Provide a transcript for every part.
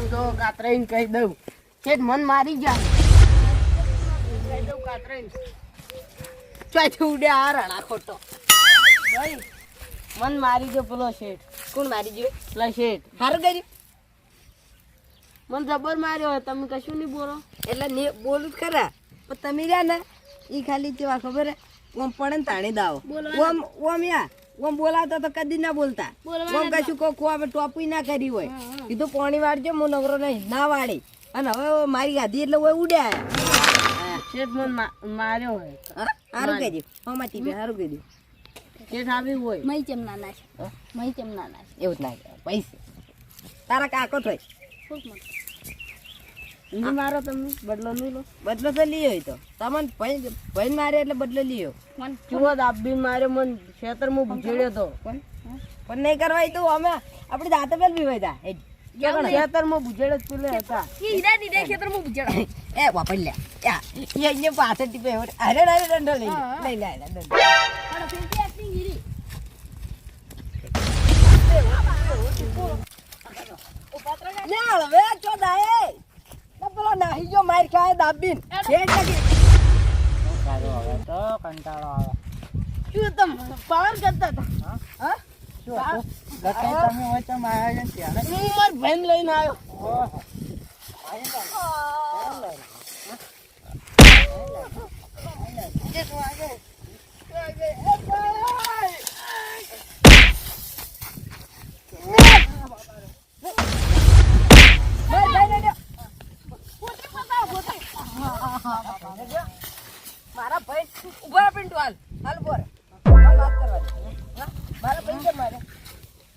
તો કાતરાઈને કહી દઉં શેઠ મન મારી જાય કહી દઉં કાતરાઈને ચોથી ઉડે આ રણા ખોટો ભાઈ મન મારી ગયો પેલો શેઠ કોણ મારી ગયો પેલા શેઠ સારું કર્યું મન જબર માર્યો તમે કશું નહીં બોલો એટલે ને બોલું જ ખરા પણ તમે રહ્યા ને એ ખાલી કેવા ખબર હે ઓમ પડે ને તાણી દાવો ઓમ યા ઓમ બોલાવતા તો કદી ના બોલતા ઓમ કશું કોકો આપણે ટોપી ના કરી હોય કીધું પાણી વાળજો હું નવરો નહીં ના વાળી અને હવે મારી ગાધી એટલે ઓય ઉડ્યા શેઠ મન માર્યો હોય સારું કહેજો હમાતી બે સારું કહેજો શેઠ આવી હોય મય ચમ નાના છે મય ચમ નાના છે એવું જ ના કહેવાય પૈસા તારા કાકો થોય નહીં મારો તમે બદલો નહીં લો બદલો તો લીયો તો તમને ભાઈ મારે એટલે બદલો લીયો ચૂવો દાબી માર્યો મન ખેતરમાં ભૂજેડ્યો તો પણ નહીં કરવા તો અમે આપણે દાંતે પેલ બી હોય તા ખેતરમાં ભૂજેડે જ પેલે હતા હીરા દીધા ખેતરમાં બુજડા એ વાપરી લે યા એ અહીંયા પાછળ ટીપે અરે અરે દંડો લઈ લે દંડો અરે ફેંકી એક્ટિંગ હીરી ના હવે ચો દાય ના પેલો નાહી જો માર ખાય દાબીન છેડ લગી હવે તો કંટાળો આવે શું તમ પાવર કરતા હતા હા શું લખાઈ તમે હોય તો મારા ત્યાં હું માર ભાઈને લઈને આવ્યો મારા ભાઈ ઉભા પિન્ટુ હાલ હાલ બોર વાત કરવાની મારા ભાઈ કે મારે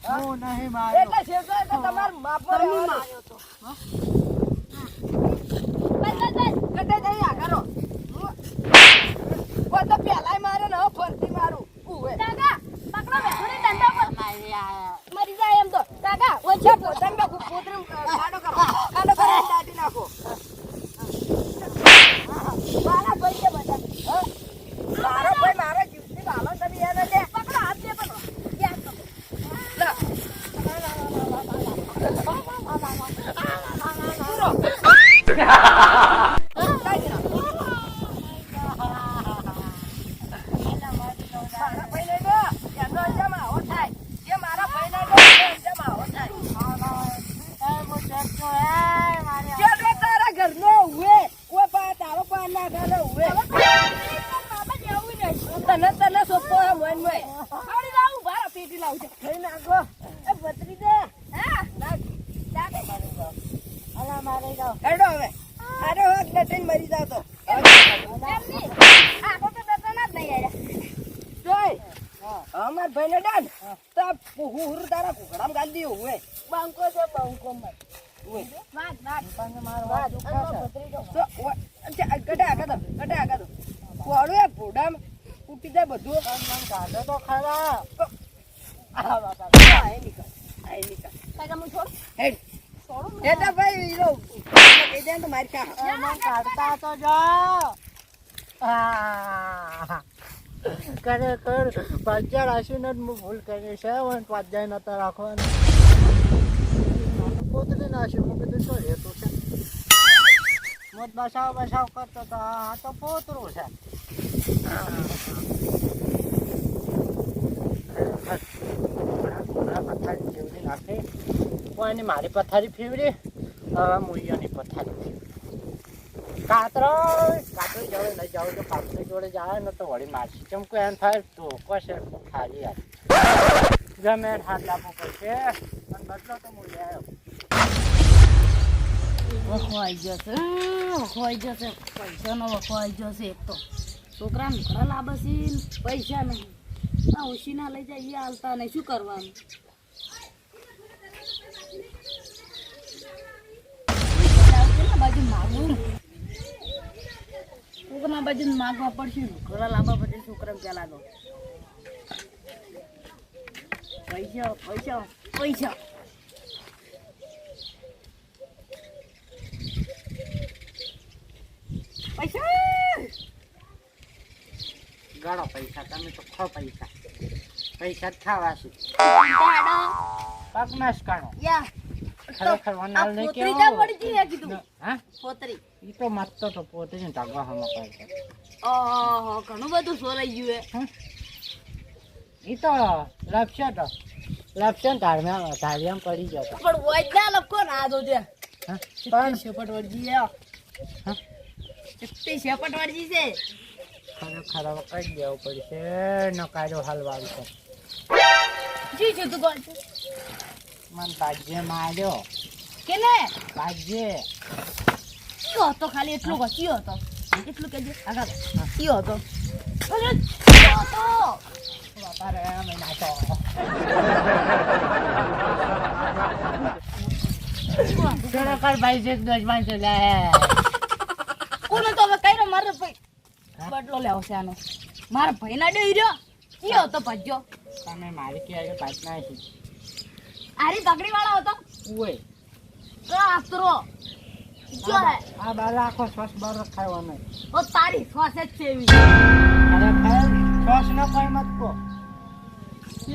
હું નહીં માર્યો એટલે શેષો એટલે તમાર બાપો માર્યો તો કટે જઈ આ કરો કો તો પેલાય મારે ને ફરતી મારું ઉવે કાકા પકડો બેઠોને દંડા પર મરી જાય એમ તો કાકા ઓછા પોતાને પોતરી કાડો કરો દાટી નાખો મારા ભાઈ કે બધા મારા ભાઈ મારા જીવની બાબા તમે એને દે પકડો હાથ દે પકડો યાદ પકડો તને સોપતો હે મોઈન મોઈ આવડી લાવું ભારા પેટી લાવું છે થઈ નાખો એ બત્રી દે હા નાખ દાદે અલા મારે જાવ હેડો હવે અરે હોત લટીન મરી જાવ તો એમની આ તો દતના જ નહીં આયા જોઈ અમાર ભાઈને ડાન તો હું તારા કુકડામ ગાલી દીયો હોય બંકો છે બંકો મત વાત વાત પણ મારો વાત બત્રી જો કટે આગળ કોડો એ ભોડામ ઉટી જાય બધું મન કાઢો તો ખરા આ બાપા આય નીકળ કાકા હું છોડ હેડ છોડું એટા ભાઈ ઈરો કહી દે તો માર કા મન કાઢતા તો જાઓ કરે કર પાછળ આશીને જ ભૂલ કરી છે પણ પાછળ નતા રાખવાનું પોતરી નાખ્યું હું કીધું શું રહેતું છે મોત બસાવ કરતો તો આ તો પોતરું છે પથારી ફેવરી નાખી કોઈની મારી પથારી ફેવરી હવે મૂલ્યોની પથારી ફેવરી કાતરો જોડે લઈ જાવ તો કાતરી જોડે જાય ને તો વળી મારશી ચમકું એમ થાય તો કશે ખાલી યાર ગમે હાથ લાવવું પડશે પણ બદલો તો મૂલ્ય વખવાઈ જશે પૈસાનો વખવાઈ જશે એક તો છોકરાને ઘર લાવે છે પૈસા નહીં આ ઓશીના લઈ જાય એ હાલતા નહીં શું કરવાનું બાજુ માગવું છોકરા બાજુ માગવા પડશે ઘર લાવવા પછી છોકરા પેલા દો પૈસા ગણો પૈસા તમે તો ખો પૈસા જ ખાવા છે પગનાશ કાઢો ખરેખર વનાલ ને પોતરી કેવો ક્યાં પડી ગઈ હે કીધું હા પોતરી ઈ તો મસ્ત તો પોતે જ ઢગવા હમો કરે ઓહો ઘણું બધું સોરાઈ ગયું હે ઈ તો લપશે ધારિયામ પડી ગયો તો પણ વૈદના લપકો ના દો છે હા પણ શેપટ વળજી હે હા ચિત્તી શેપટ વળજી છે ખરેખર હવે કઈ દેવું પડશે ન કાયદો હલવાડી છે જી છે તું બોલ મન ભાજ્ય માર્યો કેને ભાજ્ય કયો હતો ખાલી એટલું કયો હતો એટલું કેજે આગળ કયો હતો અરે કયો હતો બાપા રે મેં નાચો ખરેખર ભાઈ છે દસમાન છે લે કોને તો હવે કઈરો મારો ભાઈ બદલો લેવો છે આનો મારા ભાઈ ના ડઈ રહ્યો કયો હતો ભજ્યો તમે મારી કે પાછ ના છે આરી તગડી વાળો હતો ઓય આસ્ત્રો જો હે આ બાર આખો શ્વાસ બાર ખાયો નહીં ઓ તારી શ્વાસ જ છે એવી ખરેખર શ્વાસ ન કઈ મત કો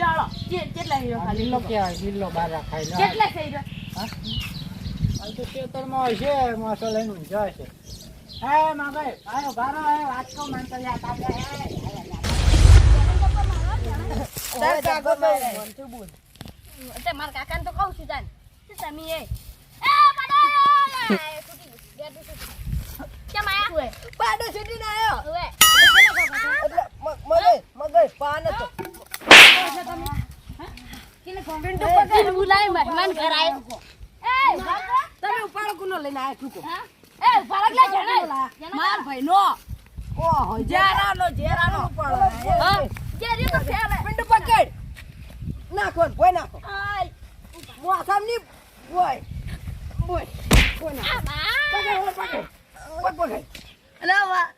લાળો કેટલા હીરો ખાલી લીલો કેવાય લીલો બાર ખાઈ લો કેટલા છે હીરો આ તો ખેતરમાં હોય છે માસો લઈને ઊંઝા છે હે માગઈ આયો બારો હે વાટકો માનતો યા તાકે તાર કાકો મારે. તે માર કાકાને તો કહું છું જાન તમે એ પાડો કેમ આયા પાડો છૂટીને આયો. ઓએ એટલે મગજ પાન હતો. કિને કોમેન્ટ પર બોલાય મહેમાન ઘર આયો એ તમે ઉપાડો કુનો લઈને આયા છૂકો. એ ફરક લે જણા માર ભાઈ નો ઓહો જેરાનો ઉપાડો. હા જેરી તો ફેરે પિંડુ પકડ. નાખો ને, ભોય નાખો. આય મોસામ ની ભોય. ભોય નાખો. પકડ. પકડ. અલા વા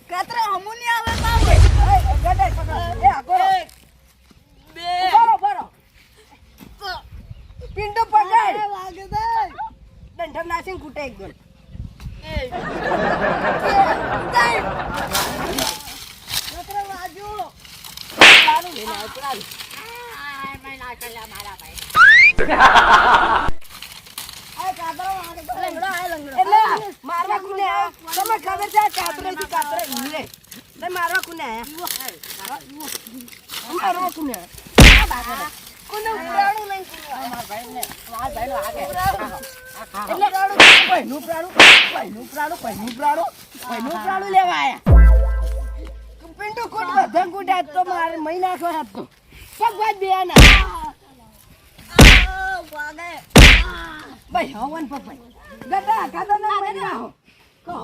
કાતરા હમુની આવે એ ગડે પકડ. એ આગળ. બે ઉપાડો. પિંડુ પકડ. વાગે દે દંડમ નાસીને કૂટે એકદમ. સારું લઈને આવ, સારું. આ કાતરો વાગે તો એટલે મારવા કોને આયા? તમને ખબર છે આ કાતરેથી કાતરે ઊલે. તમે મારવા કોને આયા? મારવા કોને આયા? કોને ઉપરાણું લઈને એટલે પહેલું પ્રાણું લેવા આયા. પિંટુ કૂટ બધા કૂટ આજ તો મારે મહી નાખો હાથ તો પગ બાજ બે ના ભાઈ હવન પગ ભાઈ ગડા કાદો ના મહી નાખો કહો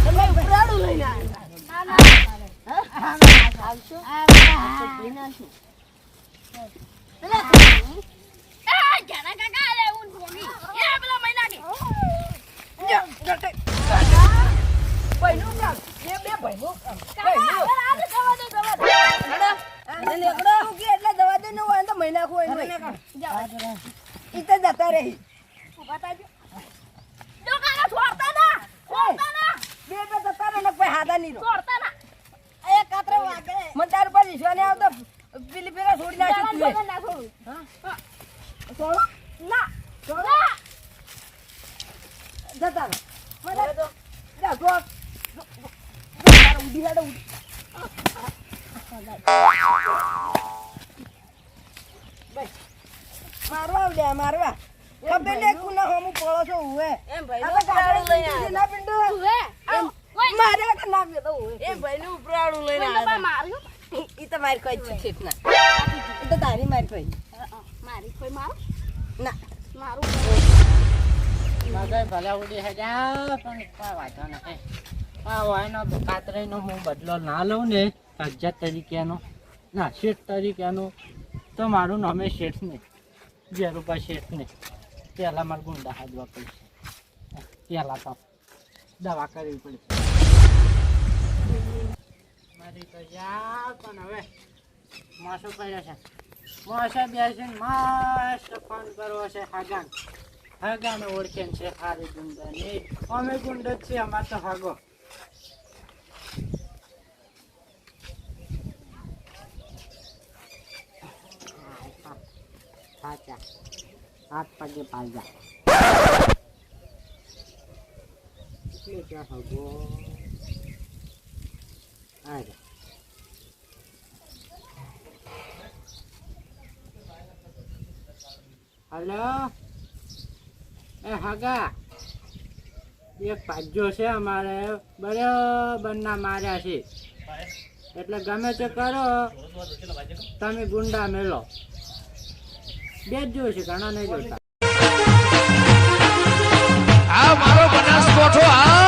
તમે પ્રાણું લઈને જતા રહી બે જતા રહે ને કોઈ હાથા નહીં મને તાર પર વિશ્વાસ નહીં આવતો પેલી પેલા છોડી નાખ્યું છોડો જતા રહે મને જા ગો ઉડી હેડો મારવા આવડ્યા મારવા ખબર ને કુના હમુ પડો છો હુએ એમ ભાઈ આ તો કાકડે લઈને ના પિંડુ માર્યા કે ના બે તો હુએ એ ભાઈ નું ઉપરાણું લઈને આવ્યા માર્યું ઈ તો મારી કોઈ છે ના ઈ તો તારી મારી કોઈ મારી કોઈ મારો ના મારું મગઈ ભલે ઉડી હજા પણ કોઈ વાંધો નથી આ વાયનો કાતરીનો હું બદલો ના લઉં ને અજ્જત તરીકેનો ના શેઠ તરીકેનો તો મારું નામે શેઠ નહીં જેરૂપા શેઠ નહીં પહેલાં મારે ગુંડા હાજવા પડશે પહેલાં તો દવા કરવી પડશે મારી તો યાર પણ હવે માસો કર્યો છે માસે બેસીને મસ્ત ફોન કરવો છે હાગાને ઓળખે છે સારી ગુંડા નહીં અમે ગુંડ જ છીએ અમારે તો હાગો સાચા 8 પગે પાજા એટલે ક્યાં હગો આ હલો એ હગા એક પાજો છે અમારે બરાબર ના માર્યા છે એટલે ગમે તે કરો તમે ગુંડા મેલો બે જ જોયું છે ઘણા નહીં જોતા આ મારો બનાસકોઠો આ